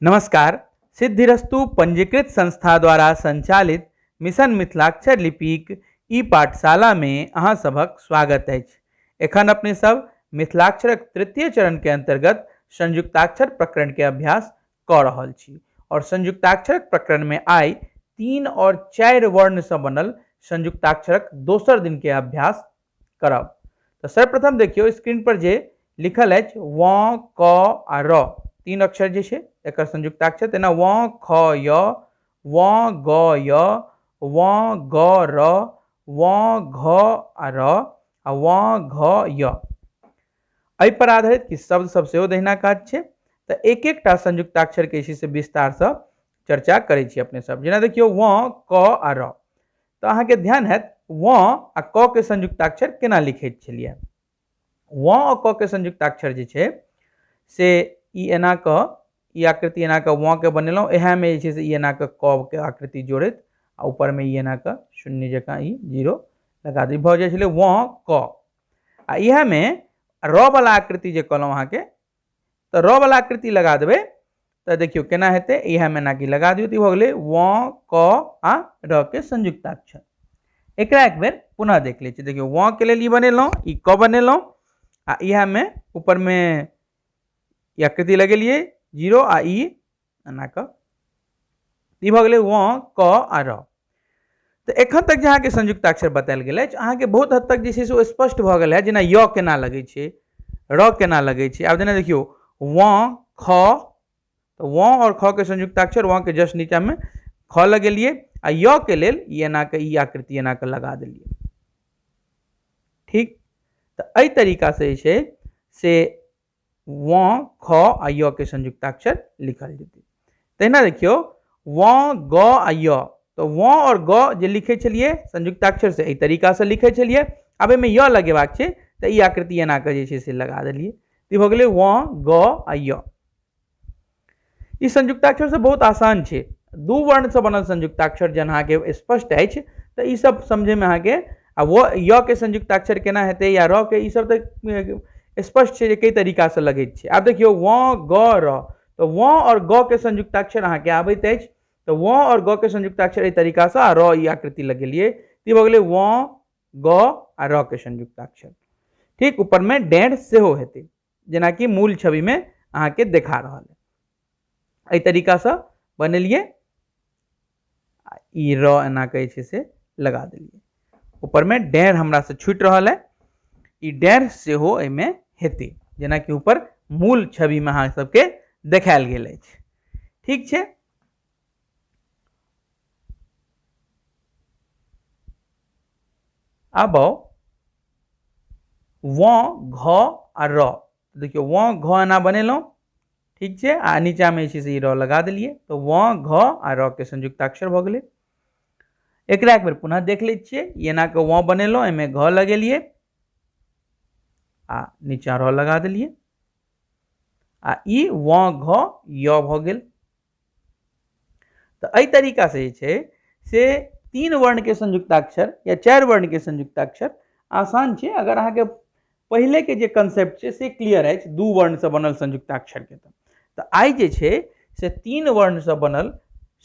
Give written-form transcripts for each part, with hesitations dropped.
नमस्कार। सिद्धिरस्तु पंजीकृत संस्था द्वारा संचालित मिशन मिथिलाक्षर लिपिक ई पाठशाला में अहाँ सभक स्वागत अछि। एखन अपने सब मिथिलाक्षरक तृतीय चरण के अंतर्गत संयुक्ताक्षर प्रकरण के अभ्यास कऽ रहल छी और संयुक्ताक्षरक प्रकरण में आई 3 और 4 वर्ण से बनल संयुक्ताक्षरक दोसर दिन के अभ्यास करब। तो सर्वप्रथम देखियो स्क्रीन पर जे लिखल है व क आ र 3 अक्षर जे छै एकर संयुक्ताक्षर तेना व ख य व ग य व ग र व घ आ र आ व घ य एहि पर आधारित कि शब्द सब सेहो दहिना काज छै। तो एक एकटा संयुक्ताक्षर के इसी से विस्तार से चर्चा करै छी अपने सब। जेना देखियो व क आ र तो अहाँ के ध्यान है व आ क के संयुक्ताक्षर केना लिखैत छलिए। व आ क के संयुक्ताक्षर जे छै से ई एना क ई आकृति एना क व के बनेलहुँ, एहा में जे छै से ई एना क के आकृति जोड़ैत आ ऊपर में ई एना क शून्य जकाँ ई जीरो लगा दी भ जाय छलै व क। आ इहा में र वाला आकृति जे कहलहुँ अहाँ के तो र वाला आकृति लगा देबै तो देखियो केना हेतै। इहा में ना कि लगा दियौ तो भ गेलै व क आ र के संयुक्ताक्षर। एकरा एक बेर पुनः देख लै छी। देखियो व के लेल ई बनेलहुँ, ई क बनेलहुँ आ इहा में ऊपर में ई आकृति लगेलिए जीरो आ ई एना क ई भ गेलै व क आ र। तो एखन तक जे अहाँ के संयुक्ताक्षर बतायल गेल अछि अहाँ के बहुत हद तक जे छै से स्पष्ट भ गेल है जेना य केना लगै छै, र केना लगै छै। आब जेना देखियो व ख तो व और ख के संयुक्ताक्षर व के जस्ट नीचा में ख लगेलिए आ य के लेल ई एना क ई आकृति एना क लगा देलिए। ठीक, तो एहि तरीका से जे छै से व ख आ य के संयुक्ताक्षर लिखल जेतै। तहिना देखियो व ग आ य तो व और ग जे लिखे छलिए संयुक्ताक्षर से एहि तरीका से लिखे छलिए। अब एमे य लगेबाक छै तो ई आकृति एना क जे छै से लगा देलिए तो भ गेलै व ग आ य। ई संयुक्ताक्षर से बहुत आसान छै। दू वर्ण से बनल संयुक्ताक्षर जन अहाँ के स्पष्ट अछि तो ई सब समझे में अहाँ के आ वो य के संयुक्ताक्षर केना हेतै या र के ई सब तो स्पष्ट छै जे कई तरीका से लगैत छै। आब देखियो व ग र तो व और ग के संयुक्ताक्षर अहाँ के आबैत अछि तो व और ग के संयुक्ताक्षर एहि तरीका से आ र ई आकृति लगेलिए तो भ गेलै व ग आ र के संयुक्ताक्षर। ठीक, ऊपर में डेढ़ सेहो हेतै जेना कि मूल छवि में अहाँ के देखा रहल है। एहि तरीका से बनेलिए ई र एना के छै से लगा देलिए। ऊपर में डेढ़ हमरा से छूट रहल है, ई डेढ़ सेहो एमे हेतै जेना कि ऊपर मूल छवि में अहाँ सबके देखायल गेल अछि। ठीक छै, अब व घ आ र देखियो व घ एना बनेलहुँ। ठीक छै, आ नीचा में छै से ई र लगा देलिए तो व घ आ र के संयुक्ताक्षर भ गेलै। एकरा एक बेर पुनः देख लै छियै। ई एना के व बनेलहुँ, एमे घ लगेलिए आ नीचा र लगा देलिए आ ई व घ य भ गेल। तो एहि तरीका से जे छै से 3 वर्ण के संयुक्ताक्षर या 4 वर्ण के संयुक्ताक्षर आसान छै अगर अहाँ के पहले के जे कंसेप्ट छै से क्लियर अछि दू वर्ण से बनल संयुक्ताक्षर के। तो आई जे छै से 3 वर्ण से बनल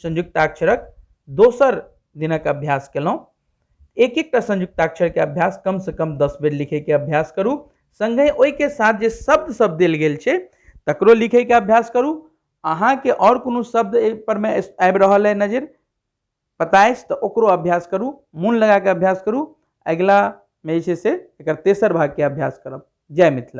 संयुक्ताक्षरक दोसर दिनक अभ्यास केलहुँ। एक एकटा संयुक्ताक्षर के अभ्यास कम से कम 10 बेर लिखे के अभ्यास करू। संगे ओहि के साथ जे शब्द सब देल गेल छै तकरो लिखे के अभ्यास करू। अहाँ के और कोनो शब्द पर में आबि रहल है नजर पता अछि तो ओकरो अभ्यास करू, मन लगा के अभ्यास करू। अगला में जे छै से एकर तेसर भाग के अभ्यास करब। जय मिथिला।